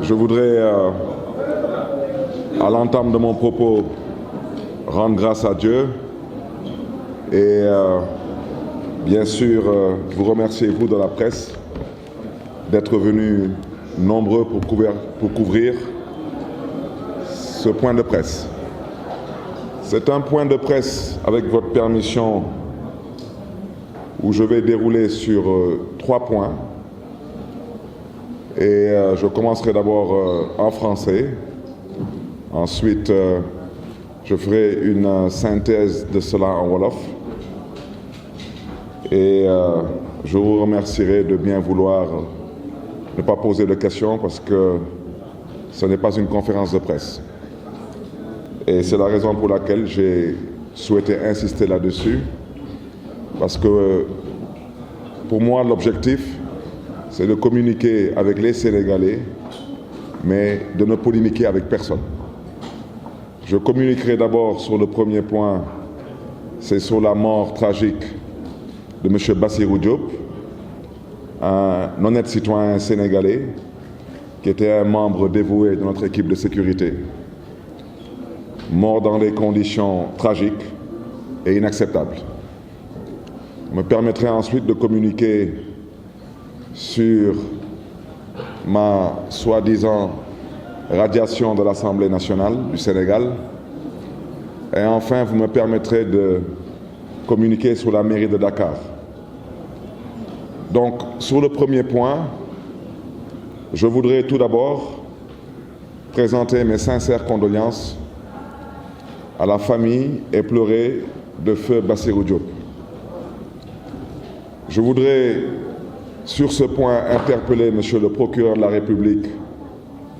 Je voudrais, à l'entame de mon propos, rendre grâce à Dieu et bien sûr vous remercier, vous de la presse, d'être venus nombreux pour couvrir ce point de presse. C'est un point de presse, avec votre permission, où je vais dérouler sur 3 points. Et je commencerai d'abord en français. Ensuite, je ferai une synthèse de cela en Wolof. Et je vous remercierai de bien vouloir ne pas poser de questions parce que ce n'est pas une conférence de presse. Et c'est la raison pour laquelle j'ai souhaité insister là-dessus. Parce que pour moi, l'objectif, c'est de communiquer avec les Sénégalais, mais de ne polémiquer avec personne. Je communiquerai d'abord sur le premier point, c'est sur la mort tragique de M. Bassirou Diop, un honnête citoyen sénégalais qui était un membre dévoué de notre équipe de sécurité, mort dans des conditions tragiques et inacceptables. Je me permettrai ensuite de communiquer sur ma soi-disant radiation de l'Assemblée nationale du Sénégal. Et enfin, vous me permettrez de communiquer sur la mairie de Dakar. Donc, sur le premier point, je voudrais tout d'abord présenter mes sincères condoléances à la famille éplorée de feu Bassirou Diop. Je voudrais, sur ce point, interpeller Monsieur le procureur de la République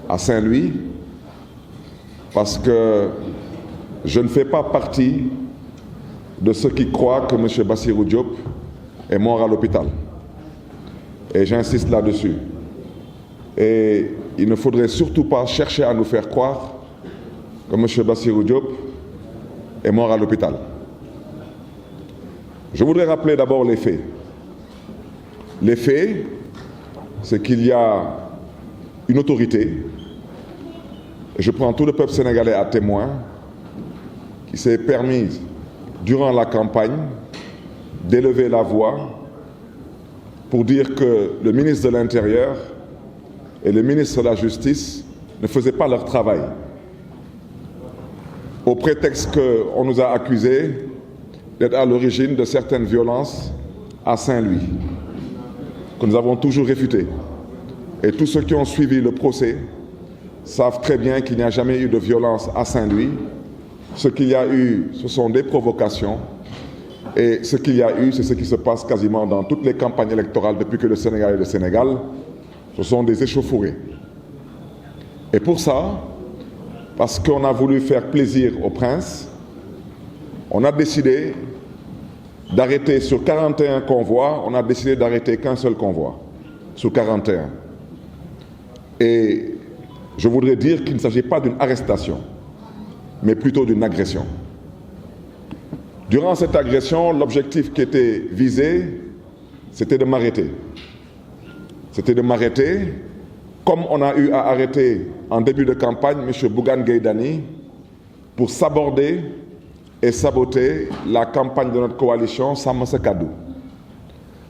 à Saint-Louis, parce que je ne fais pas partie de ceux qui croient que M. Bassirou Diop est mort à l'hôpital. Et j'insiste là-dessus. Et il ne faudrait surtout pas chercher à nous faire croire que M. Bassirou Diop est mort à l'hôpital. Je voudrais rappeler d'abord les faits. Les faits, c'est qu'il y a une autorité, et je prends tout le peuple sénégalais à témoin, qui s'est permise, durant la campagne, d'élever la voix pour dire que le ministre de l'Intérieur et le ministre de la Justice ne faisaient pas leur travail, au prétexte qu'on nous a accusés d'être à l'origine de certaines violences à Saint-Louis, que nous avons toujours réfuté. Et tous ceux qui ont suivi le procès savent très bien qu'il n'y a jamais eu de violence à Saint-Louis. Ce qu'il y a eu, ce sont des provocations. Et ce qu'il y a eu, c'est ce qui se passe quasiment dans toutes les campagnes électorales depuis que le Sénégal est le Sénégal. Ce sont des échauffourées. Et pour ça, parce qu'on a voulu faire plaisir au prince, on a décidé d'arrêter sur 41 convois, on a décidé d'arrêter qu'un seul convoi sur 41. Et je voudrais dire qu'il ne s'agit pas d'une arrestation, mais plutôt d'une agression. Durant cette agression, l'objectif qui était visé, c'était de m'arrêter. C'était de m'arrêter, comme on a eu à arrêter en début de campagne M. Bougane Gueye Dany pour s'aborder et saboter la campagne de notre coalition Sàmm Sa Kàddu.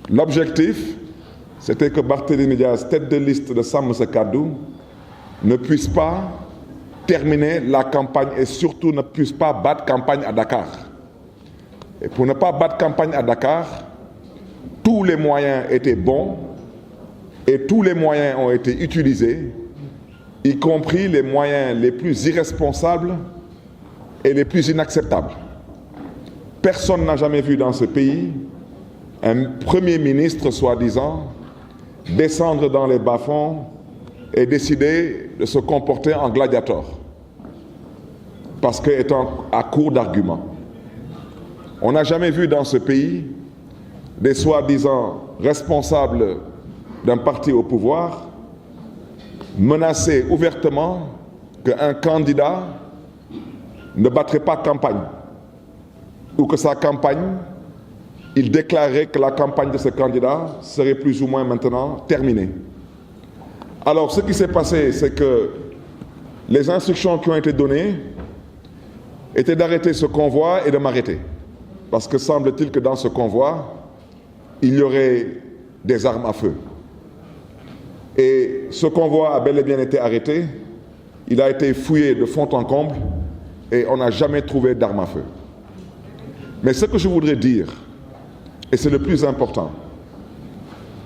L'objectif, c'était que Barthélémy Dias, tête de liste de Sàmm Sa Kàddu, ne puisse pas terminer la campagne et surtout ne puisse pas battre campagne à Dakar. Et pour ne pas battre campagne à Dakar, tous les moyens étaient bons et tous les moyens ont été utilisés, y compris les moyens les plus irresponsables et les plus inacceptables. Personne n'a jamais vu dans ce pays un Premier ministre, soi-disant, descendre dans les bas-fonds et décider de se comporter en gladiateur, parce qu'étant à court d'arguments. On n'a jamais vu dans ce pays des soi-disant responsables d'un parti au pouvoir menacer ouvertement qu'un candidat ne battrait pas campagne, ou que sa campagne, il déclarait que la campagne de ce candidat serait plus ou moins maintenant terminée. Alors, ce qui s'est passé, c'est que les instructions qui ont été données étaient d'arrêter ce convoi et de m'arrêter. Parce que semble-t-il que dans ce convoi, il y aurait des armes à feu. Et ce convoi a bel et bien été arrêté. Il a été fouillé de fond en comble et on n'a jamais trouvé d'armes à feu. Mais ce que je voudrais dire, et c'est le plus important,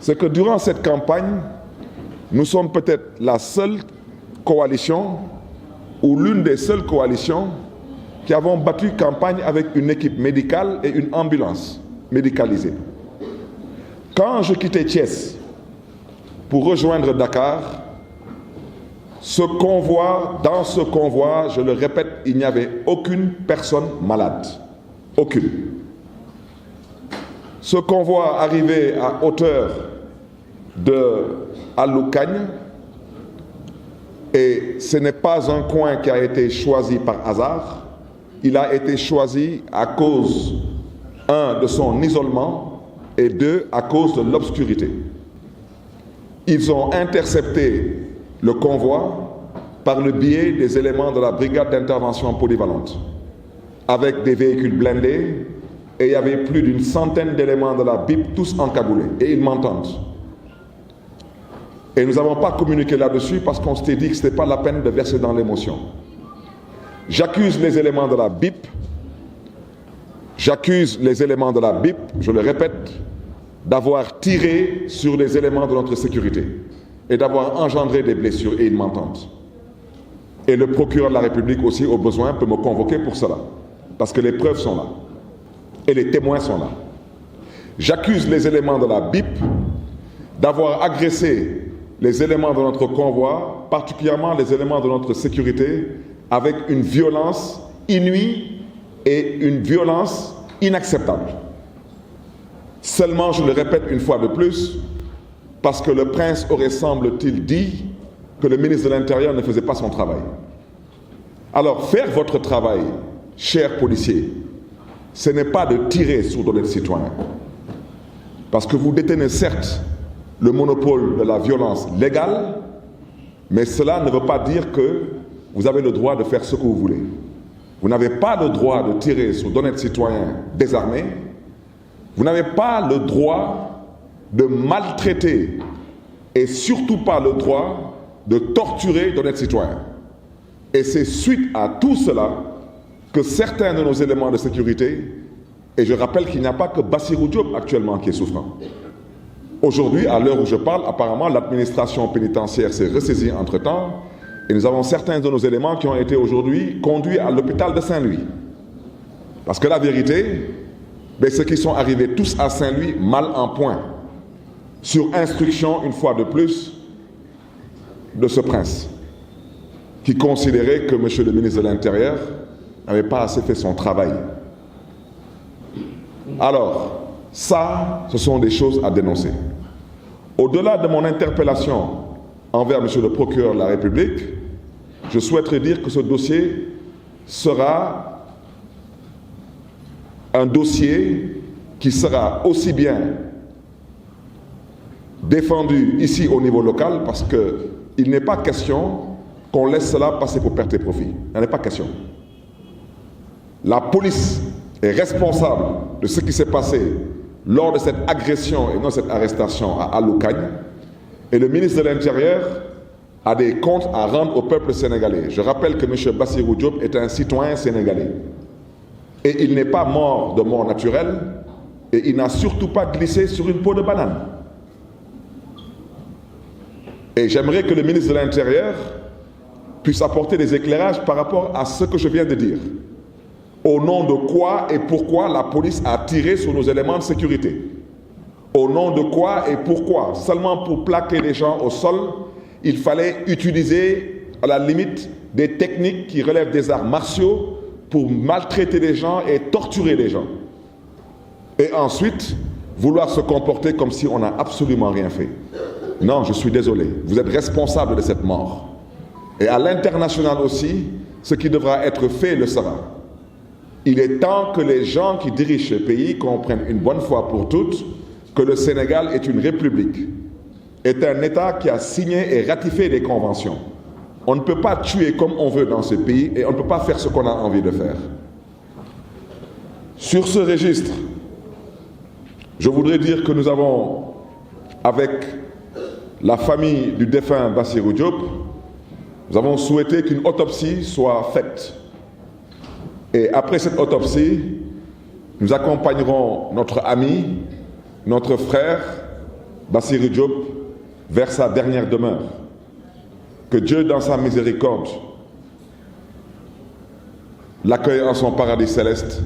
c'est que durant cette campagne, nous sommes peut-être la seule coalition ou l'une des seules coalitions qui avons battu campagne avec une équipe médicale et une ambulance médicalisée. Quand je quittais Thiès pour rejoindre Dakar, dans ce convoi, je le répète, il n'y avait aucune personne malade. Aucune. Ce convoi arrivait à hauteur de Aloukagne et ce n'est pas un coin qui a été choisi par hasard. Il a été choisi à cause, un, de son isolement et deux, à cause de l'obscurité. Ils ont intercepté le convoi par le biais des éléments de la brigade d'intervention polyvalente, avec des véhicules blindés, et il y avait plus d'une centaine d'éléments de la BIP, tous encagoulés, et ils m'entendent. Et nous n'avons pas communiqué là-dessus parce qu'on s'était dit que ce n'était pas la peine de verser dans l'émotion. J'accuse les éléments de la BIP, je le répète, d'avoir tiré sur les éléments de notre sécurité et d'avoir engendré des blessures, et ils m'entendent. Et le procureur de la République aussi, au besoin, peut me convoquer pour cela, parce que les preuves sont là, et les témoins sont là. J'accuse les éléments de la BIP d'avoir agressé les éléments de notre convoi, particulièrement les éléments de notre sécurité, avec une violence inouïe et une violence inacceptable. Seulement, je le répète une fois de plus, parce que le prince aurait, semble-t-il, dit que le ministre de l'Intérieur ne faisait pas son travail. Alors, faire votre travail, chers policiers, ce n'est pas de tirer sur d'autres citoyens. Parce que vous détenez certes le monopole de la violence légale, mais cela ne veut pas dire que vous avez le droit de faire ce que vous voulez. Vous n'avez pas le droit de tirer sur d'honnêtes citoyens désarmés. Vous n'avez pas le droit de maltraiter et surtout pas le droit de torturer d'honnêtes citoyens. Et c'est suite à tout cela que certains de nos éléments de sécurité, et je rappelle qu'il n'y a pas que Bassirou Diop actuellement qui est souffrant. Aujourd'hui, à l'heure où je parle, apparemment l'administration pénitentiaire s'est ressaisie entre-temps et nous avons certains de nos éléments qui ont été aujourd'hui conduits à l'hôpital de Saint-Louis. Parce que la vérité, ceux qui sont arrivés tous à Saint-Louis, mal en point, sur instruction, une fois de plus, de ce prince, qui considérait que M. le ministre de l'Intérieur n'avait pas assez fait son travail. Alors, ça, ce sont des choses à dénoncer. Au-delà de mon interpellation envers M. le procureur de la République, je souhaiterais dire que ce dossier sera un dossier qui sera aussi bien défendu ici au niveau local, parce qu'il n'est pas question qu'on laisse cela passer pour perte et profit. Il n'en est pas question. La police est responsable de ce qui s'est passé lors de cette agression et non cette arrestation à Aloukagne, et le ministre de l'Intérieur a des comptes à rendre au peuple sénégalais. Je rappelle que M. Bassirou Diop est un citoyen sénégalais. Et il n'est pas mort de mort naturelle, et il n'a surtout pas glissé sur une peau de banane. Et j'aimerais que le ministre de l'Intérieur puisse apporter des éclairages par rapport à ce que je viens de dire. Au nom de quoi et pourquoi la police a tiré sur nos éléments de sécurité? Au nom de quoi et pourquoi? Seulement pour plaquer les gens au sol, il fallait utiliser à la limite des techniques qui relèvent des arts martiaux pour maltraiter les gens et torturer les gens. Et ensuite, vouloir se comporter comme si on n'a absolument rien fait. Non, je suis désolé, vous êtes responsable de cette mort. Et à l'international aussi, ce qui devra être fait le sera. Il est temps que les gens qui dirigent ce pays comprennent une bonne fois pour toutes que le Sénégal est une république. est un État qui a signé et ratifié des conventions. On ne peut pas tuer comme on veut dans ce pays et on ne peut pas faire ce qu'on a envie de faire. Sur ce registre, je voudrais dire que nous avons, avec la famille du défunt Bassirou Diop, nous avons souhaité qu'une autopsie soit faite. Et après cette autopsie, nous accompagnerons notre ami, notre frère, Bassirou Diop, vers sa dernière demeure. Que Dieu, dans sa miséricorde, l'accueille en son paradis céleste.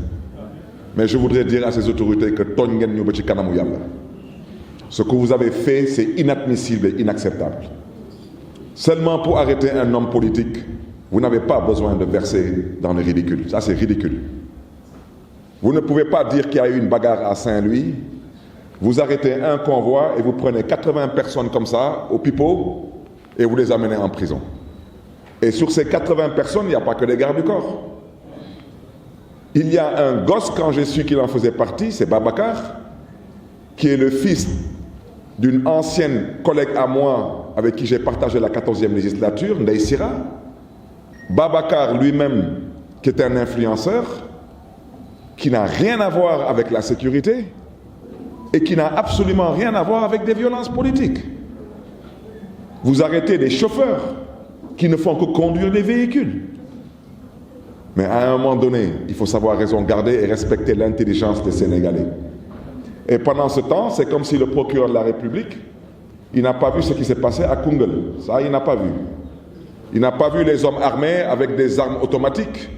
Mais je voudrais dire à ces autorités que ce que vous avez fait, c'est inadmissible et inacceptable. Seulement pour arrêter un homme politique, vous n'avez pas besoin de verser dans le ridicule. Ça, c'est ridicule. Vous ne pouvez pas dire qu'il y a eu une bagarre à Saint-Louis, vous arrêtez un convoi et vous prenez 80 personnes comme ça, au pipeau, et vous les amenez en prison. Et sur ces 80 personnes, il n'y a pas que des gardes du corps. Il y a un gosse, quand j'ai su qu'il en faisait partie, c'est Babacar, qui est le fils d'une ancienne collègue à moi avec qui j'ai partagé la 14e législature, Ndeye Sira. Babacar lui-même, qui est un influenceur, qui n'a rien à voir avec la sécurité et qui n'a absolument rien à voir avec des violences politiques. Vous arrêtez des chauffeurs qui ne font que conduire des véhicules. Mais à un moment donné, il faut savoir raison garder et respecter l'intelligence des Sénégalais. Et pendant ce temps, c'est comme si le procureur de la République, il n'a pas vu ce qui s'est passé à Koungheul. Ça, il n'a pas vu. Il n'a pas vu les hommes armés avec des armes automatiques,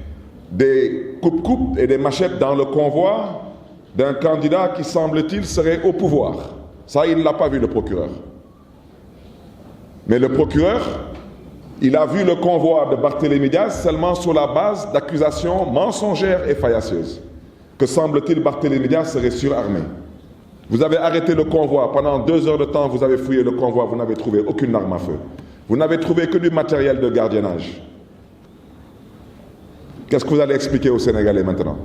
des coupes-coupes et des machettes dans le convoi d'un candidat qui, semble-t-il, serait au pouvoir. Ça, il ne l'a pas vu, le procureur. Mais le procureur, il a vu le convoi de Barthélémy Diaz seulement sur la base d'accusations mensongères et faillacieuses. Que, semble-t-il, Barthélémy Diaz serait surarmé. Vous avez arrêté le convoi. Pendant 2 heures de temps, vous avez fouillé le convoi. Vous n'avez trouvé aucune arme à feu. Vous n'avez trouvé que du matériel de gardiennage. Qu'est-ce que vous allez expliquer aux Sénégalais maintenant?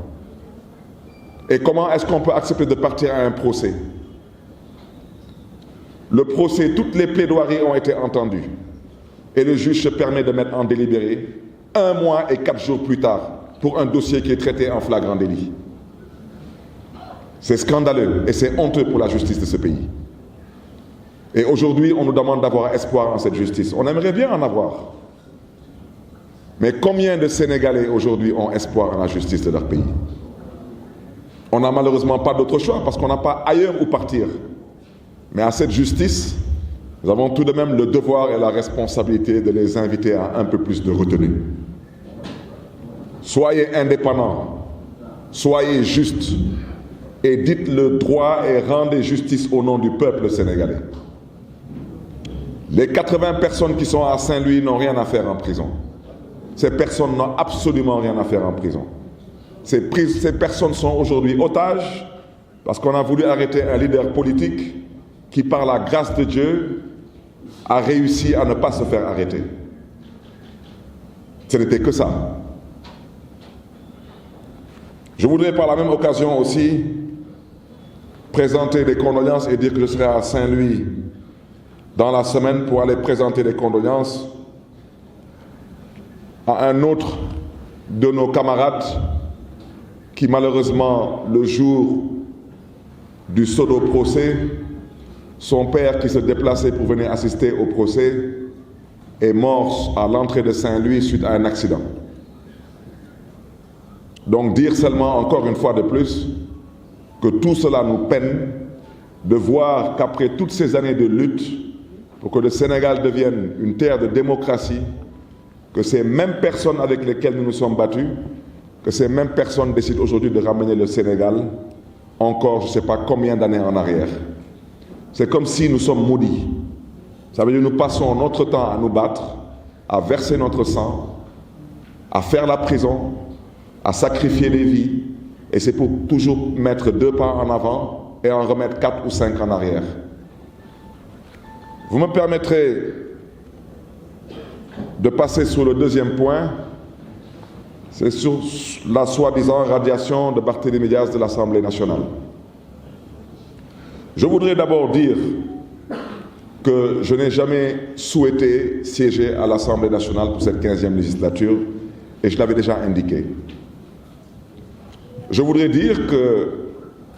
Et comment est-ce qu'on peut accepter de partir à un procès? Le procès, toutes les plaidoiries ont été entendues. Et le juge se permet de mettre en délibéré 1 mois et 4 jours plus tard pour un dossier qui est traité en flagrant délit. C'est scandaleux et c'est honteux pour la justice de ce pays. Et aujourd'hui, on nous demande d'avoir espoir en cette justice. On aimerait bien en avoir. Mais combien de Sénégalais aujourd'hui ont espoir en la justice de leur pays? On n'a malheureusement pas d'autre choix parce qu'on n'a pas ailleurs où partir. Mais à cette justice, nous avons tout de même le devoir et la responsabilité de les inviter à un peu plus de retenue. Soyez indépendants, soyez justes et dites le droit et rendez justice au nom du peuple sénégalais. Les 80 personnes qui sont à Saint-Louis n'ont rien à faire en prison. Ces personnes n'ont absolument rien à faire en prison. Ces personnes sont aujourd'hui otages parce qu'on a voulu arrêter un leader politique qui, par la grâce de Dieu, a réussi à ne pas se faire arrêter. Ce n'était que ça. Je voudrais par la même occasion aussi présenter des condoléances et dire que je serai à Saint-Louis dans la semaine pour aller présenter des condoléances à un autre de nos camarades qui malheureusement, le jour du pseudo-procès, son père qui se déplaçait pour venir assister au procès est mort à l'entrée de Saint-Louis suite à un accident. Donc dire seulement encore une fois de plus que tout cela nous peine de voir qu'après toutes ces années de lutte pour que le Sénégal devienne une terre de démocratie, que ces mêmes personnes avec lesquelles nous nous sommes battus, que ces mêmes personnes décident aujourd'hui de ramener le Sénégal encore je ne sais pas combien d'années en arrière. C'est comme si nous sommes maudits. Ça veut dire que nous passons notre temps à nous battre, à verser notre sang, à faire la prison, à sacrifier les vies, et c'est pour toujours mettre 2 pas en avant et en remettre 4 ou 5 en arrière. Vous me permettrez de passer sur le deuxième point, c'est sur la soi-disant radiation de Barthélémy Diaz de l'Assemblée nationale. Je voudrais d'abord dire que je n'ai jamais souhaité siéger à l'Assemblée nationale pour cette 15e législature, et je l'avais déjà indiqué. Je voudrais dire que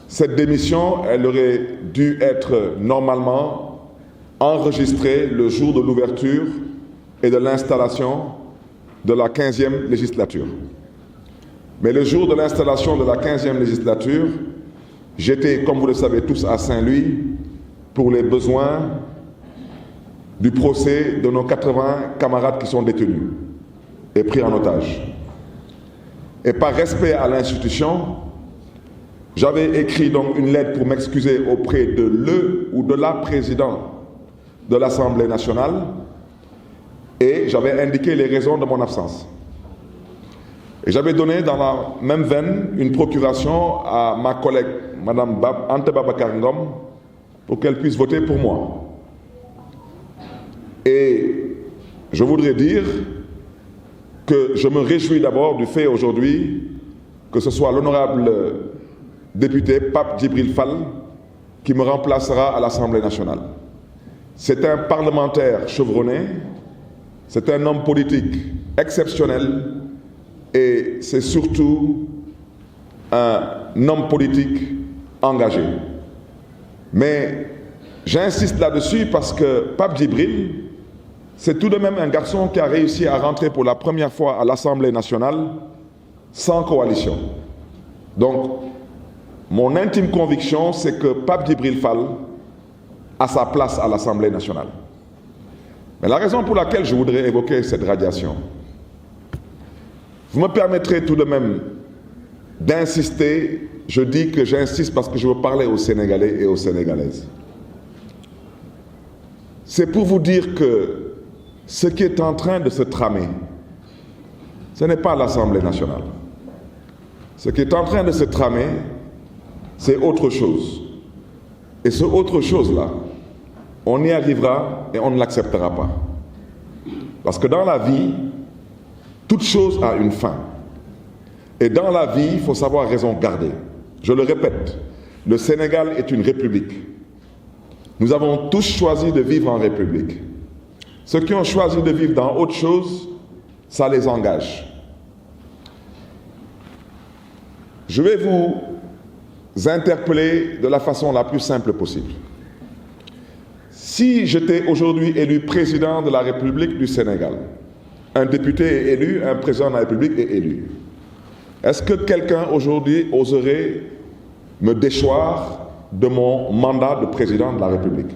cette démission, elle aurait dû être normalement enregistrée le jour de l'ouverture et de l'installation de la 15e législature. Mais le jour de l'installation de la 15e législature, j'étais, comme vous le savez tous, à Saint-Louis pour les besoins du procès de nos 80 camarades qui sont détenus et pris en otage. Et par respect à l'institution, j'avais écrit donc une lettre pour m'excuser auprès de le ou de la présidente de l'Assemblée nationale et j'avais indiqué les raisons de mon absence. Et j'avais donné dans la même veine une procuration à ma collègue, Mme Anta Babacar Ngom, pour qu'elle puisse voter pour moi. Et je voudrais dire que je me réjouis d'abord du fait aujourd'hui que ce soit l'honorable député Pape Djibril Fall qui me remplacera à l'Assemblée nationale. C'est un parlementaire chevronné, c'est un homme politique exceptionnel et c'est surtout un homme politique engagé. Mais j'insiste là-dessus parce que Pape Djibril, c'est tout de même un garçon qui a réussi à rentrer pour la première fois à l'Assemblée nationale sans coalition. Donc, mon intime conviction, c'est que Pape Djibril Fall a sa place à l'Assemblée nationale. Mais la raison pour laquelle je voudrais évoquer cette radiation, vous me permettrez tout de même d'insister, je dis que j'insiste parce que je veux parler aux Sénégalais et aux Sénégalaises. C'est pour vous dire que ce qui est en train de se tramer, ce n'est pas l'Assemblée nationale. Ce qui est en train de se tramer, c'est autre chose. Et ce autre chose-là, on y arrivera et on ne l'acceptera pas. Parce que dans la vie, toute chose a une fin. Et dans la vie, il faut savoir raison garder. Je le répète, le Sénégal est une république. Nous avons tous choisi de vivre en république. Ceux qui ont choisi de vivre dans autre chose, ça les engage. Je vais vous interpeller de la façon la plus simple possible. Si j'étais aujourd'hui élu président de la République du Sénégal, un député est élu, un président de la République est élu, est-ce que quelqu'un aujourd'hui oserait me déchoir de mon mandat de président de la République?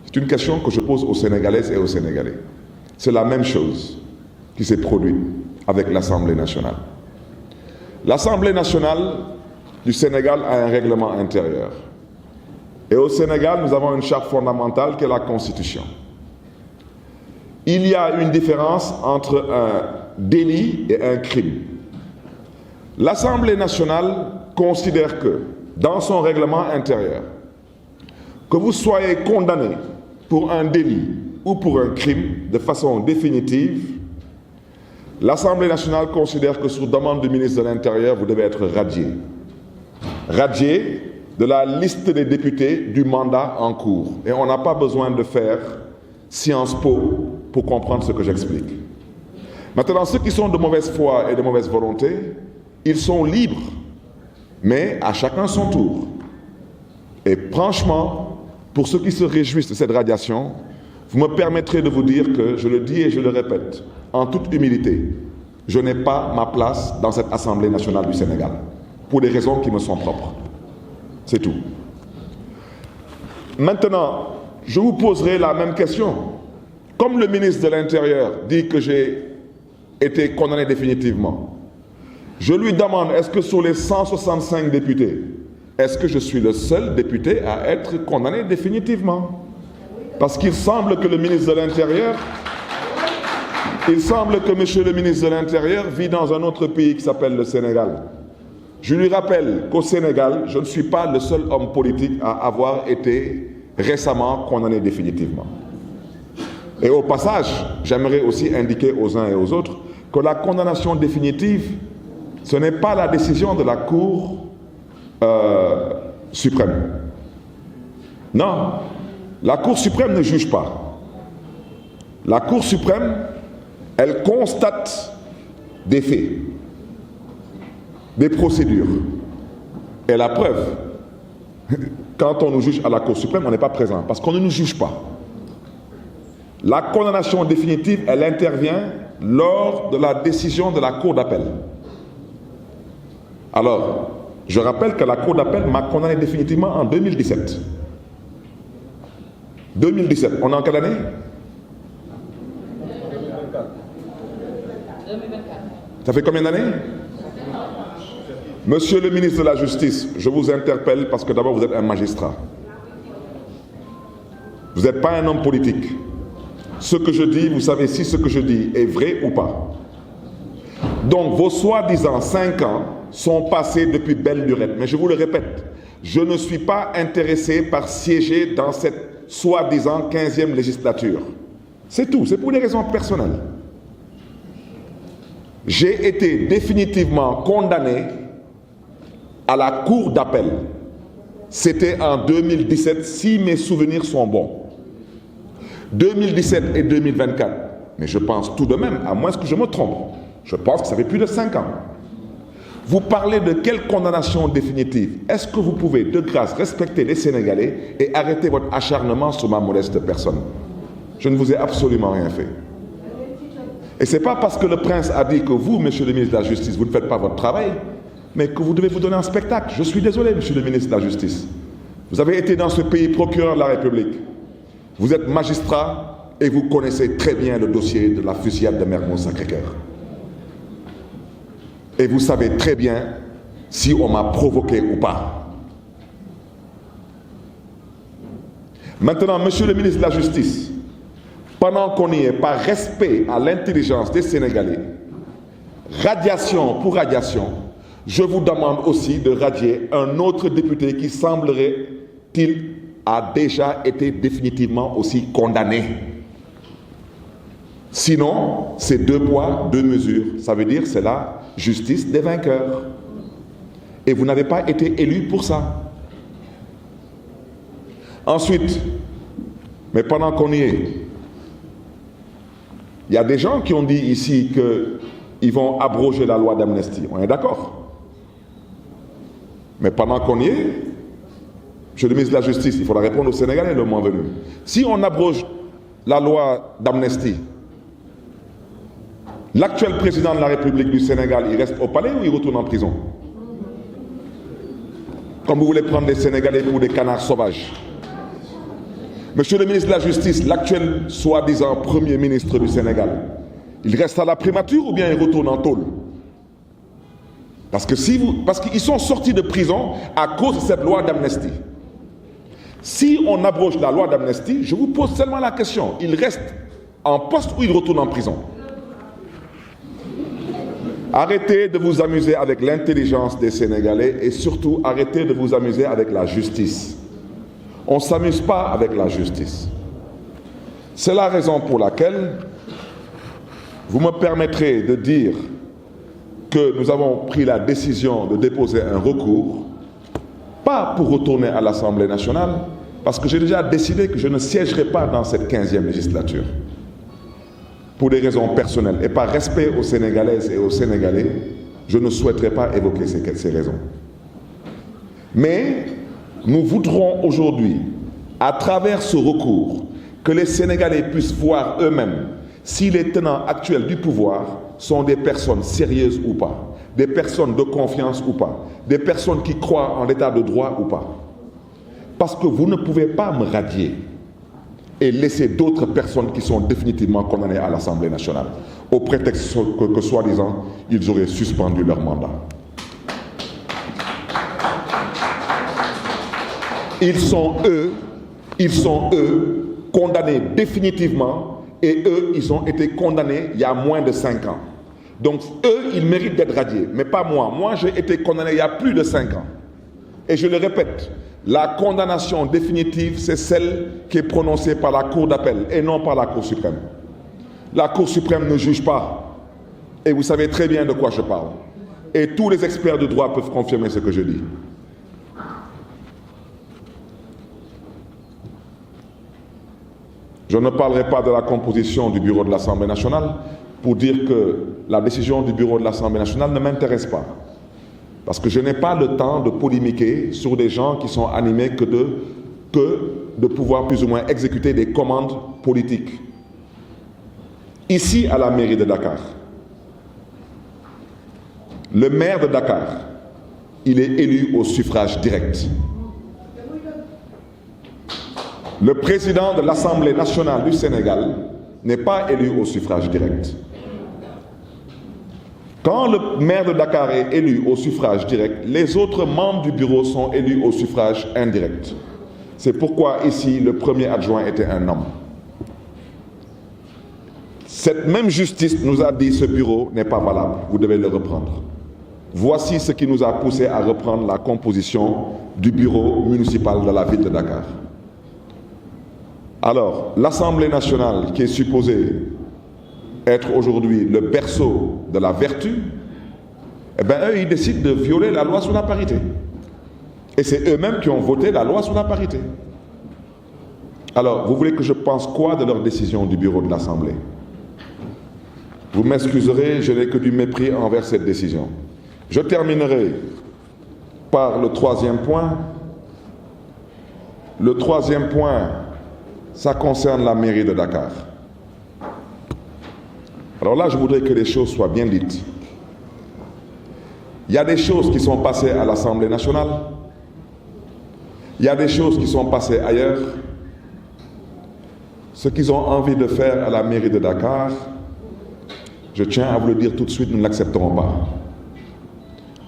C'est une question que je pose aux Sénégalaises et aux Sénégalais. C'est la même chose qui s'est produite avec l'Assemblée nationale. L'Assemblée nationale du Sénégal a un règlement intérieur. Et au Sénégal, nous avons une charte fondamentale qui est la Constitution. Il y a une différence entre un délit et un crime. L'Assemblée nationale considère que, dans son règlement intérieur, que vous soyez condamné pour un délit ou pour un crime de façon définitive, l'Assemblée nationale considère que sur demande du ministre de l'Intérieur, vous devez être radié. Radié de la liste des députés du mandat en cours. Et on n'a pas besoin de faire Sciences Po pour comprendre ce que j'explique. Maintenant, ceux qui sont de mauvaise foi et de mauvaise volonté, ils sont libres, mais à chacun son tour. Et franchement, pour ceux qui se réjouissent de cette radiation, vous me permettrez de vous dire que, je le dis et je le répète, en toute humilité, je n'ai pas ma place dans cette Assemblée nationale du Sénégal, pour des raisons qui me sont propres. C'est tout. Maintenant, je vous poserai la même question. Comme le ministre de l'Intérieur dit que j'ai été condamné définitivement, je lui demande, est-ce que sur les 165 députés, est-ce que je suis le seul député à être condamné définitivement? Parce qu'il semble que le ministre de l'Intérieur, monsieur le ministre de l'Intérieur vit dans un autre pays qui s'appelle le Sénégal. Je lui rappelle qu'au Sénégal, je ne suis pas le seul homme politique à avoir été récemment condamné définitivement. Et au passage, j'aimerais aussi indiquer aux uns et aux autres que la condamnation définitive, ce n'est pas la décision de la Cour suprême. Non, La Cour suprême ne juge pas. La Cour suprême, elle constate des faits, des procédures. Et la preuve, quand on nous juge à la Cour suprême, on n'est pas présent, parce qu'on ne nous juge pas. La condamnation définitive, elle intervient lors de la décision de la Cour d'appel. Alors, je rappelle que la Cour d'appel m'a condamné définitivement en 2017. 2017, on est en quelle année? 2024. Ça fait combien d'années? Monsieur le ministre de la Justice, je vous interpelle parce que d'abord vous êtes un magistrat. Vous n'êtes pas un homme politique. Ce que je dis, vous savez si ce que je dis est vrai ou pas. Donc vos soi-disant 5 ans sont passés depuis belle lurette. Mais je vous le répète, je ne suis pas intéressé par siéger dans cette soi-disant 15e législature. C'est tout, c'est pour des raisons personnelles. J'ai été définitivement condamné à la cour d'appel. C'était en 2017, si mes souvenirs sont bons. 2017 et 2024. Mais je pense tout de même, à moins que je me trompe, je pense que ça fait plus de 5 ans. Vous parlez de quelle condamnation définitive? Est-ce que vous pouvez, de grâce, respecter les Sénégalais et arrêter votre acharnement sur ma modeste personne? Je ne vous ai absolument rien fait. Et ce n'est pas parce que le prince a dit que vous, monsieur le ministre de la Justice, vous ne faites pas votre travail, mais que vous devez vous donner un spectacle. Je suis désolé, monsieur le ministre de la Justice. Vous avez été dans ce pays procureur de la République. Vous êtes magistrat et vous connaissez très bien le dossier de la fusillade de Mermoz-Sacré-Cœur. Et vous savez très bien si on m'a provoqué ou pas. Maintenant, monsieur le ministre de la Justice, pendant qu'on y est, par respect à l'intelligence des Sénégalais, radiation pour radiation, je vous demande aussi de radier un autre député qui semblerait-il a déjà été définitivement aussi condamné. Sinon, c'est 2 poids, 2 mesures. Ça veut dire c'est la justice des vainqueurs. Et vous n'avez pas été élu pour ça. Ensuite, mais pendant qu'on y est, il y a des gens qui ont dit ici qu'ils vont abroger la loi d'amnistie. On est d'accord? Mais pendant qu'on y est, monsieur le ministre de la Justice, il faudra répondre aux Sénégalais le moment venu. Si on abroge la loi d'amnistie, l'actuel président de la République du Sénégal, il reste au palais ou il retourne en prison? Comme vous voulez prendre les Sénégalais pour des canards sauvages. Monsieur le ministre de la Justice, l'actuel soi-disant Premier ministre du Sénégal, il reste à la primature ou bien il retourne en tôle? Parce qu'ils sont sortis de prison à cause de cette loi d'amnistie. Si on abroge la loi d'amnistie, je vous pose seulement la question, il reste en poste ou il retourne en prison? Arrêtez de vous amuser avec l'intelligence des Sénégalais et surtout arrêtez de vous amuser avec la justice. On ne s'amuse pas avec la justice. C'est la raison pour laquelle vous me permettrez de dire que nous avons pris la décision de déposer un recours, pas pour retourner à l'Assemblée nationale, parce que j'ai déjà décidé que je ne siégerai pas dans cette 15e législature. Pour des raisons personnelles et par respect aux Sénégalaises et aux Sénégalais, je ne souhaiterais pas évoquer ces raisons. Mais nous voudrons aujourd'hui, à travers ce recours, que les Sénégalais puissent voir eux-mêmes si les tenants actuels du pouvoir sont des personnes sérieuses ou pas, des personnes de confiance ou pas, des personnes qui croient en l'état de droit ou pas. Parce que vous ne pouvez pas me radier et laisser d'autres personnes qui sont définitivement condamnées à l'Assemblée nationale, au prétexte que soi-disant, ils auraient suspendu leur mandat. Ils sont eux, condamnés définitivement, et eux, ils ont été condamnés il y a moins de 5 ans. Donc, eux, ils méritent d'être radiés, mais pas moi. Moi, j'ai été condamné il y a plus de 5 ans. Et je le répète, la condamnation définitive, c'est celle qui est prononcée par la Cour d'appel et non par la Cour suprême. La Cour suprême ne juge pas. Et vous savez très bien de quoi je parle. Et tous les experts de droit peuvent confirmer ce que je dis. Je ne parlerai pas de la composition du bureau de l'Assemblée nationale pour dire que la décision du bureau de l'Assemblée nationale ne m'intéresse pas. Parce que je n'ai pas le temps de polémiquer sur des gens qui sont animés que de pouvoir plus ou moins exécuter des commandes politiques. Ici, à la mairie de Dakar, le maire de Dakar, il est élu au suffrage direct. Le président de l'Assemblée nationale du Sénégal n'est pas élu au suffrage direct. Quand le maire de Dakar est élu au suffrage direct, les autres membres du bureau sont élus au suffrage indirect. C'est pourquoi ici, le premier adjoint était un homme. Cette même justice nous a dit ce bureau n'est pas valable, vous devez le reprendre. Voici ce qui nous a poussé à reprendre la composition du bureau municipal de la ville de Dakar. Alors, l'Assemblée nationale, qui est supposée être aujourd'hui le berceau de la vertu, eh bien, eux, ils décident de violer la loi sur la parité. Et c'est eux-mêmes qui ont voté la loi sur la parité. Alors, vous voulez que je pense quoi de leur décision du bureau de l'Assemblée? Vous m'excuserez, je n'ai que du mépris envers cette décision. Je terminerai par le troisième point. Le troisième point, ça concerne la mairie de Dakar. Alors là, je voudrais que les choses soient bien dites. Il y a des choses qui sont passées à l'Assemblée nationale. Il y a des choses qui sont passées ailleurs. Ce qu'ils ont envie de faire à la mairie de Dakar, je tiens à vous le dire tout de suite, nous ne l'accepterons pas.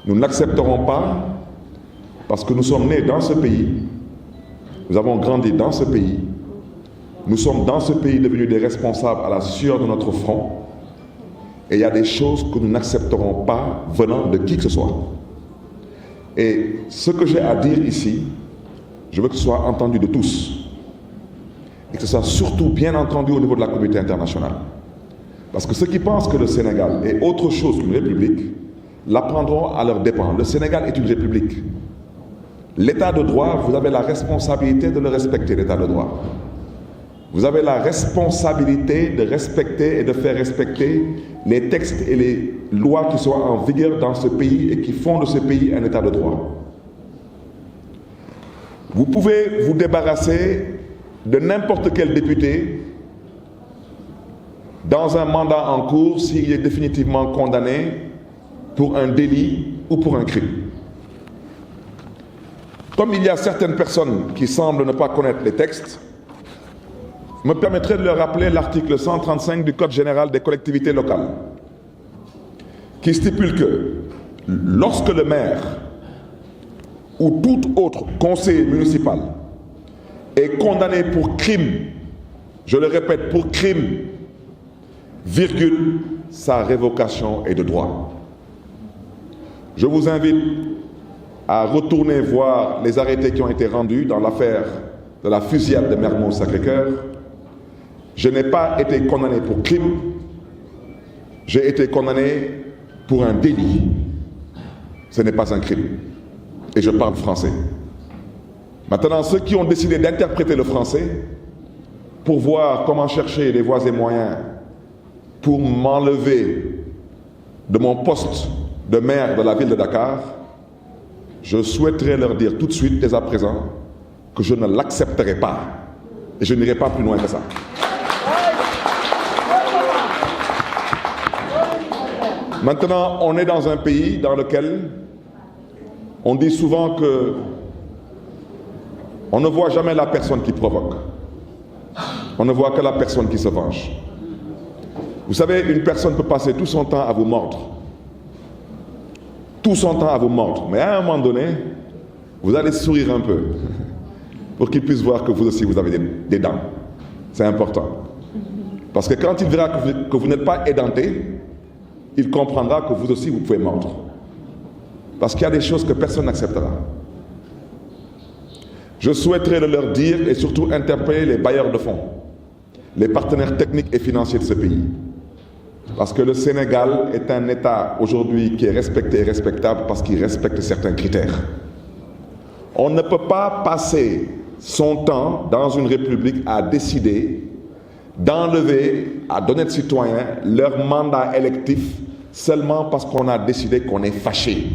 Nous ne l'accepterons pas parce que nous sommes nés dans ce pays, nous avons grandi dans ce pays, nous sommes dans ce pays devenus des responsables à la sueur de notre front, et il y a des choses que nous n'accepterons pas venant de qui que ce soit. Et ce que j'ai à dire ici, je veux que ce soit entendu de tous, et que ce soit surtout bien entendu au niveau de la communauté internationale. Parce que ceux qui pensent que le Sénégal est autre chose qu'une république, l'apprendront à leurs dépens. Le Sénégal est une république. L'état de droit, vous avez la responsabilité de le respecter, l'état de droit. Vous avez la responsabilité de respecter et de faire respecter les textes et les lois qui sont en vigueur dans ce pays et qui font de ce pays un état de droit. Vous pouvez vous débarrasser de n'importe quel député dans un mandat en cours s'il est définitivement condamné pour un délit ou pour un crime. Comme il y a certaines personnes qui semblent ne pas connaître les textes, me permettrai de leur rappeler l'article 135 du Code général des collectivités locales, qui stipule que lorsque le maire ou tout autre conseiller municipal est condamné pour crime, je le répète, pour crime, virgule, sa révocation est de droit. Je vous invite à retourner voir les arrêtés qui ont été rendus dans l'affaire de la fusillade de Mermoz-Sacré-Cœur. Je n'ai pas été condamné pour crime, j'ai été condamné pour un délit. Ce n'est pas un crime. Et je parle français. Maintenant, ceux qui ont décidé d'interpréter le français pour voir comment chercher les voies et moyens pour m'enlever de mon poste de maire de la ville de Dakar, je souhaiterais leur dire tout de suite, dès à présent, que je ne l'accepterai pas. Et je n'irai pas plus loin que ça. Maintenant, on est dans un pays dans lequel on dit souvent que on ne voit jamais la personne qui provoque. On ne voit que la personne qui se venge. Vous savez, une personne peut passer tout son temps à vous mordre. Tout son temps à vous mordre. Mais à un moment donné, vous allez sourire un peu pour qu'il puisse voir que vous aussi, vous avez des dents. C'est important. Parce que quand il verra que vous n'êtes pas édenté, il comprendra que vous aussi, vous pouvez mordre. Parce qu'il y a des choses que personne n'acceptera. Je souhaiterais leur dire et surtout interpeller les bailleurs de fonds, les partenaires techniques et financiers de ce pays. Parce que le Sénégal est un État aujourd'hui qui est respecté et respectable parce qu'il respecte certains critères. On ne peut pas passer son temps dans une république à décider d'enlever à d'honnêtes citoyens leur mandat électif seulement parce qu'on a décidé qu'on est fâché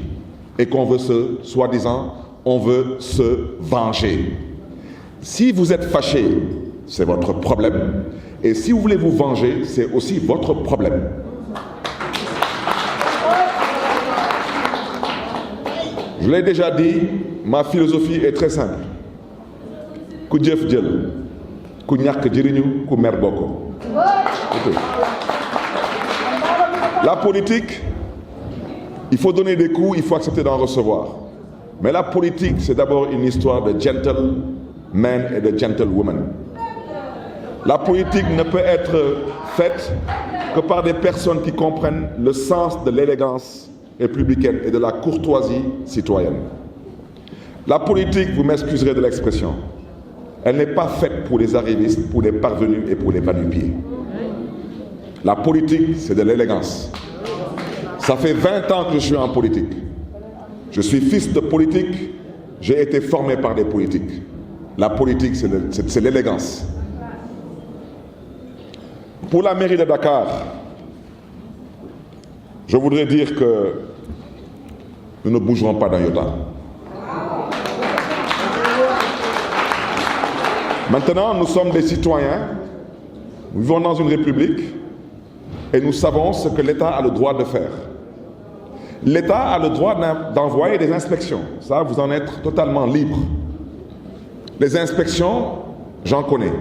et qu'on veut soi-disant, on veut se venger. Si vous êtes fâché, c'est votre problème. Et si vous voulez vous venger, c'est aussi votre problème. Je l'ai déjà dit, ma philosophie est très simple. Ku jëf jël, ku ñàkk jëriñu, ku mer bokko. La politique, il faut donner des coups, il faut accepter d'en recevoir. Mais la politique, c'est d'abord une histoire de gentlemen et de gentlewomen. La politique ne peut être faite que par des personnes qui comprennent le sens de l'élégance républicaine et de la courtoisie citoyenne. La politique, vous m'excuserez de l'expression, elle n'est pas faite pour les arrivistes, pour les parvenus et pour les va-nu-pieds. La politique, c'est de l'élégance. Ça fait 20 ans que je suis en politique. Je suis fils de politique, j'ai été formé par des politiques. La politique, c'est l'élégance. Pour la mairie de Dakar, je voudrais dire que nous ne bougerons pas d'un iota. Maintenant, nous sommes des citoyens, nous vivons dans une république et nous savons ce que l'État a le droit de faire. L'État a le droit d'envoyer des inspections, ça vous en êtes totalement libre. Les inspections, j'en connais.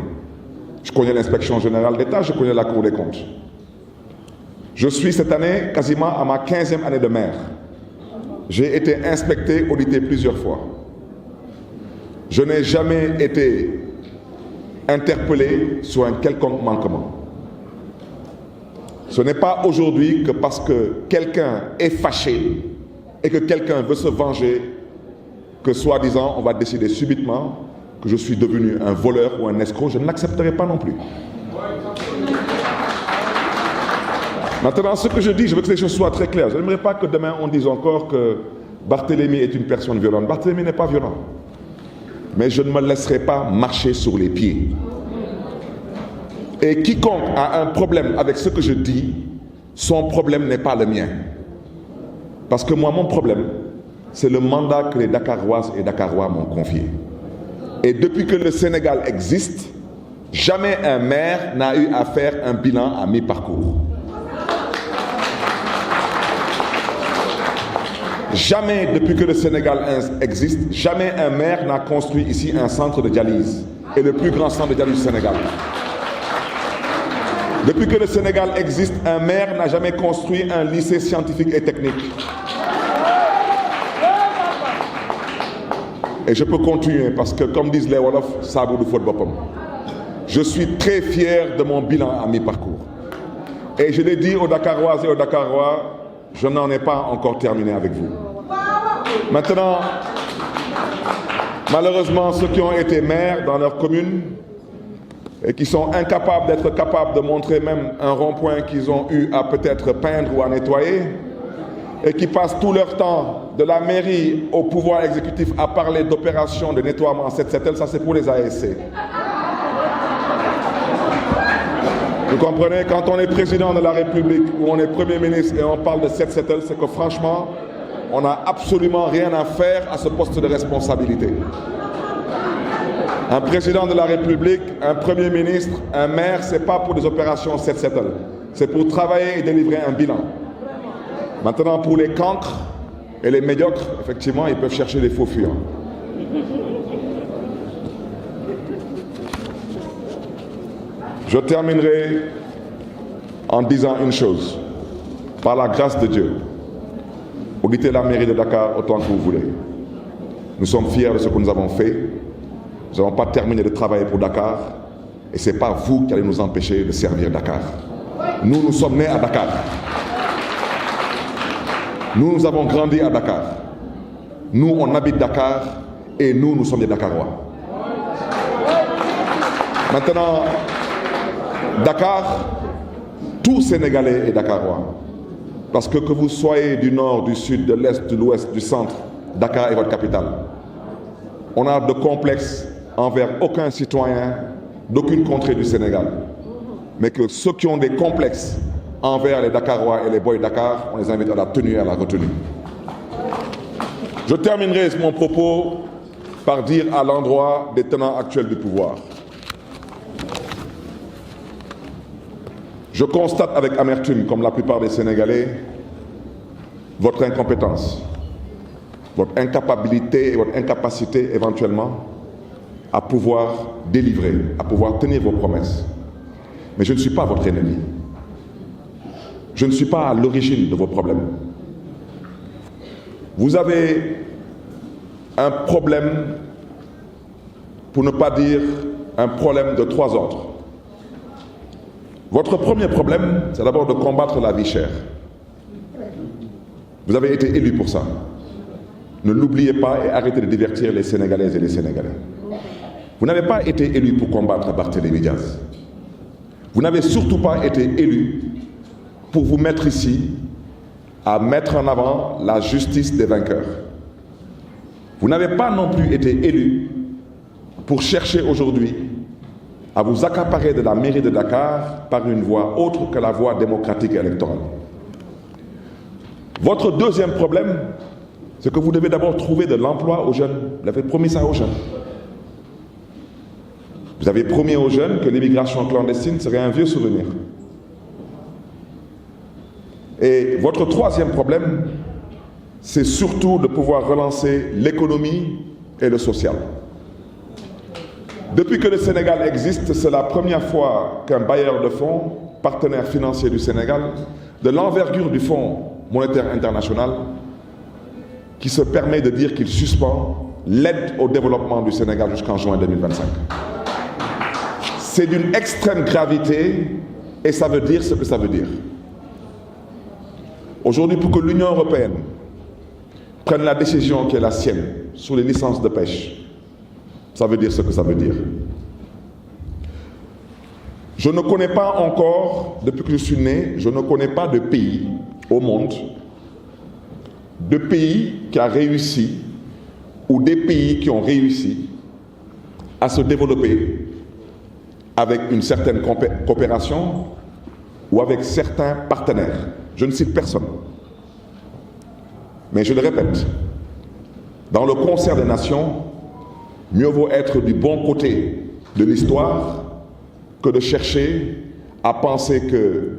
Je connais l'inspection générale d'État, je connais la Cour des comptes. Je suis cette année quasiment à ma 15e année de maire. J'ai été inspecté, audité plusieurs fois. Je n'ai jamais été interpellé sur un quelconque manquement. Ce n'est pas aujourd'hui que parce que quelqu'un est fâché et que quelqu'un veut se venger que soi-disant on va décider subitement que je suis devenu un voleur ou un escroc. Je ne l'accepterai pas non plus. Maintenant, ce que je dis, je veux que les choses soient très claires. Je n'aimerais pas que demain on dise encore que Barthélémy est une personne violente. Barthélémy n'est pas violent. Mais je ne me laisserai pas marcher sur les pieds. Et quiconque a un problème avec ce que je dis, son problème n'est pas le mien. Parce que moi, mon problème, c'est le mandat que les Dakaroises et Dakarois m'ont confié. Et depuis que le Sénégal existe, jamais un maire n'a eu à faire un bilan à mi-parcours. Jamais, depuis que le Sénégal existe, jamais un maire n'a construit ici un centre de dialyse. Et le plus grand centre de dialyse du Sénégal. Depuis que le Sénégal existe, un maire n'a jamais construit un lycée scientifique et technique. Et je peux continuer parce que, comme disent les Wolofs, ça vaut du faute bopam. Je suis très fier de mon bilan à mi-parcours. Et je l'ai dit aux Dakaroises et aux Dakarois, je n'en ai pas encore terminé avec vous. Maintenant, malheureusement, ceux qui ont été maires dans leur commune et qui sont incapables d'être capables de montrer même un rond-point qu'ils ont eu à peut-être peindre ou à nettoyer, et qui passent tout leur temps de la mairie au pouvoir exécutif à parler d'opérations de nettoiement 7-7L, ça c'est pour les ASC. Vous comprenez, quand on est président de la République ou on est Premier ministre et on parle de 7-7L, c'est que franchement, on n'a absolument rien à faire à ce poste de responsabilité. Un président de la République, un Premier ministre, un maire, ce n'est pas pour des opérations 7-7L. C'est pour travailler et délivrer un bilan. Maintenant, pour les cancres et les médiocres, effectivement, ils peuvent chercher des faux fuyants. Je terminerai en disant une chose. Par la grâce de Dieu, auditez la mairie de Dakar autant que vous voulez. Nous sommes fiers de ce que nous avons fait. Nous n'avons pas terminé de travailler pour Dakar. Et ce n'est pas vous qui allez nous empêcher de servir Dakar. Nous, nous sommes nés à Dakar. Nous, nous avons grandi à Dakar. Nous, on habite Dakar et nous, nous sommes des Dakarois. Maintenant, Dakar, tout Sénégalais est Dakarois. Parce que vous soyez du nord, du sud, de l'est, de l'ouest, du centre, Dakar est votre capitale. On n'a de complexe envers aucun citoyen d'aucune contrée du Sénégal. mais que ceux qui ont des complexes envers les Dakarois et les boys Dakar, on les invite à la tenue et à la retenue. Je terminerai mon propos par dire à l'endroit des tenants actuels du pouvoir. Je constate avec amertume, comme la plupart des Sénégalais, votre incompétence, votre incapabilité et votre incapacité éventuellement à pouvoir délivrer, à pouvoir tenir vos promesses. Mais je ne suis pas votre ennemi. Je ne suis pas à l'origine de vos problèmes. Vous avez un problème, pour ne pas dire un problème de 3 ordres. Votre premier problème, c'est d'abord de combattre la vie chère. Vous avez été élu pour ça. Ne l'oubliez pas et arrêtez de divertir les Sénégalaises et les Sénégalais. Vous n'avez pas été élu pour combattre Barthélémy Diaz. Vous n'avez surtout pas été élu pour vous mettre ici à mettre en avant la justice des vainqueurs. Vous n'avez pas non plus été élu pour chercher aujourd'hui à vous accaparer de la mairie de Dakar par une voie autre que la voie démocratique et électorale. Votre deuxième problème, c'est que vous devez d'abord trouver de l'emploi aux jeunes. Vous avez promis ça aux jeunes. Vous avez promis aux jeunes que l'immigration clandestine serait un vieux souvenir. Et votre troisième problème, c'est surtout de pouvoir relancer l'économie et le social. Depuis que le Sénégal existe, c'est la première fois qu'un bailleur de fonds, partenaire financier du Sénégal, de l'envergure du Fonds monétaire international, qui se permet de dire qu'il suspend l'aide au développement du Sénégal jusqu'en juin 2025. C'est d'une extrême gravité et ça veut dire ce que ça veut dire. Aujourd'hui, pour que l'Union européenne prenne la décision qui est la sienne sur les licences de pêche, ça veut dire ce que ça veut dire. Je ne connais pas encore, depuis que je suis né, je ne connais pas de pays au monde, de pays qui a réussi ou des pays qui ont réussi à se développer avec une certaine coopération ou avec certains partenaires. Je ne cite personne. Mais je le répète, dans le concert des nations, mieux vaut être du bon côté de l'histoire que de chercher à penser que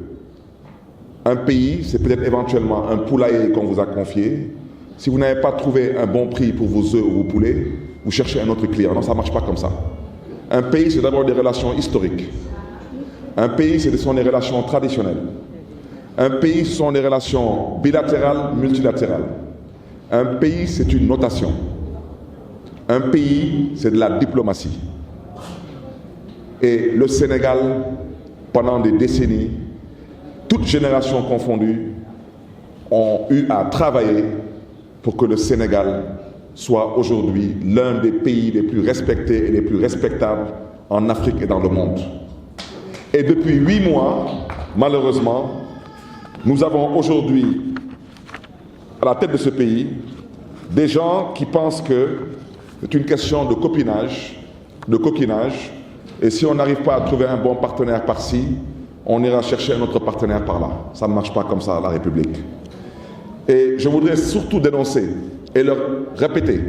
un pays, c'est peut-être éventuellement un poulailler qu'on vous a confié. Si vous n'avez pas trouvé un bon prix pour vos œufs ou vos poulets, vous cherchez un autre client. Non, ça ne marche pas comme ça. Un pays, c'est d'abord des relations historiques. Un pays, ce sont des relations traditionnelles. Un pays, ce sont des relations bilatérales, multilatérales. Un pays, c'est une notation. Un pays, c'est de la diplomatie. Et le Sénégal, pendant des décennies, toutes générations confondues, ont eu à travailler pour que le Sénégal soit aujourd'hui l'un des pays les plus respectés et les plus respectables en Afrique et dans le monde. Et depuis 8 mois, malheureusement, nous avons aujourd'hui, à la tête de ce pays, des gens qui pensent que c'est une question de copinage, de coquinage, et si on n'arrive pas à trouver un bon partenaire par-ci, on ira chercher un autre partenaire par là. Ça ne marche pas comme ça à la République. Et je voudrais surtout dénoncer et leur répéter,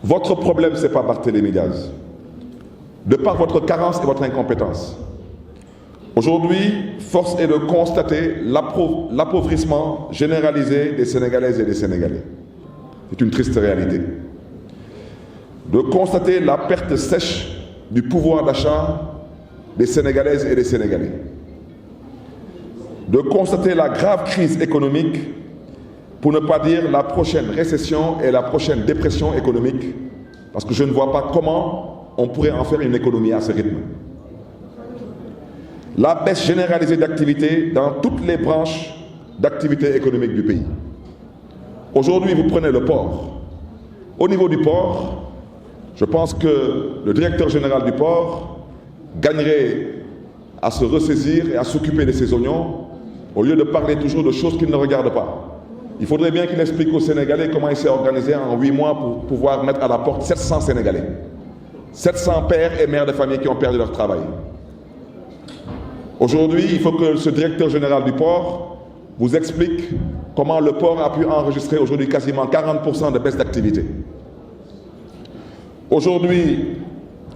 votre problème, ce n'est pas Barthélémy Diaz. De par votre carence et votre incompétence. Aujourd'hui, force est de constater l'appauvrissement généralisé des Sénégalaises et des Sénégalais. C'est une triste réalité. De constater la perte sèche du pouvoir d'achat des Sénégalaises et des Sénégalais. De constater la grave crise économique, pour ne pas dire la prochaine récession et la prochaine dépression économique, parce que je ne vois pas comment on pourrait en faire une économie à ce rythme. La baisse généralisée d'activité dans toutes les branches d'activité économique du pays. Aujourd'hui, vous prenez le port. Au niveau du port, je pense que le directeur général du port gagnerait à se ressaisir et à s'occuper de ses oignons au lieu de parler toujours de choses qu'il ne regarde pas. Il faudrait bien qu'il explique aux Sénégalais comment il s'est organisé en 8 mois pour pouvoir mettre à la porte 700 Sénégalais. 700 pères et mères de famille qui ont perdu leur travail. Aujourd'hui, il faut que ce directeur général du port vous explique comment le port a pu enregistrer aujourd'hui quasiment 40% de baisse d'activité. Aujourd'hui,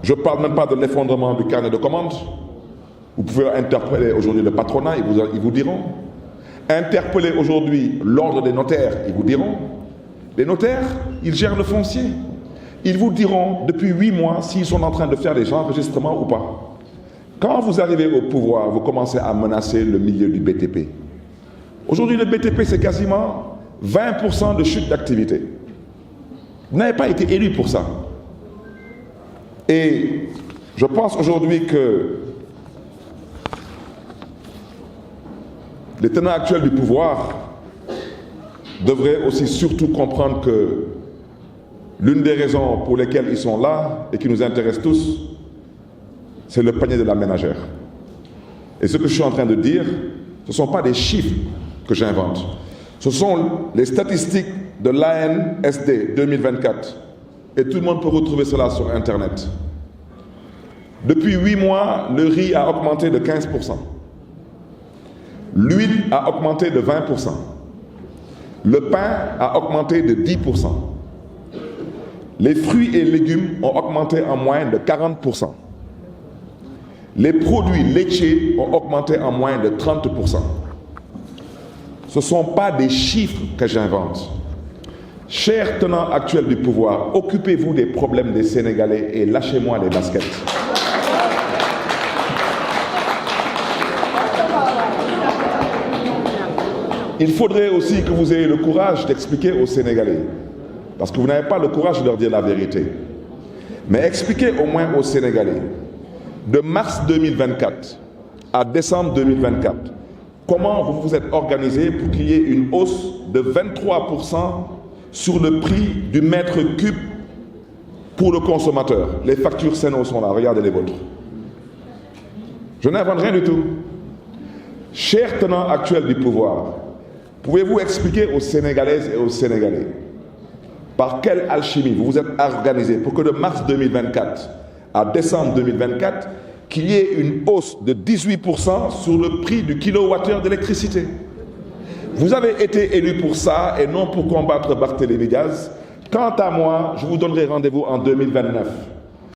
je ne parle même pas de l'effondrement du carnet de commandes. Vous pouvez interpeller aujourd'hui le patronat, ils vous diront. Interpeller aujourd'hui l'ordre des notaires, ils vous diront. Les notaires, ils gèrent le foncier. Ils vous diront depuis 8 mois s'ils sont en train de faire des enregistrements ou pas. Quand vous arrivez au pouvoir, vous commencez à menacer le milieu du BTP. Aujourd'hui, le BTP, c'est quasiment 20% de chute d'activité. Vous n'avez pas été élu pour ça. Et je pense aujourd'hui que les tenants actuels du pouvoir devraient aussi surtout comprendre que l'une des raisons pour lesquelles ils sont là et qui nous intéressent tous, c'est le panier de la ménagère. Et ce que je suis en train de dire, ce ne sont pas des chiffres que j'invente. Ce sont les statistiques de l'ANSD 2024. Et tout le monde peut retrouver cela sur Internet. Depuis 8 mois, le riz a augmenté de 15%. L'huile a augmenté de 20%. Le pain a augmenté de 10%. Les fruits et légumes ont augmenté en moyenne de 40%. Les produits laitiers ont augmenté en moyenne de 30%. Ce ne sont pas des chiffres que j'invente. Chers tenants actuels du pouvoir, occupez-vous des problèmes des Sénégalais et lâchez-moi les baskets. Il faudrait aussi que vous ayez le courage d'expliquer aux Sénégalais, parce que vous n'avez pas le courage de leur dire la vérité. Mais expliquez au moins aux Sénégalais, de mars 2024 à décembre 2024, comment vous vous êtes organisé pour qu'il y ait une hausse de 23% sur le prix du mètre cube pour le consommateur. Les factures Sen'Eau sont là, regardez les vôtres. Je n'invente rien du tout. Chers tenants actuels du pouvoir, pouvez-vous expliquer aux Sénégalaises et aux Sénégalais par quelle alchimie vous vous êtes organisé pour que de mars 2024 à décembre 2024, qu'il y ait une hausse de 18% sur le prix du kilowattheure d'électricité? Vous avez été élu pour ça et non pour combattre Barthélémy Diaz. Quant à moi, je vous donnerai rendez-vous en 2029.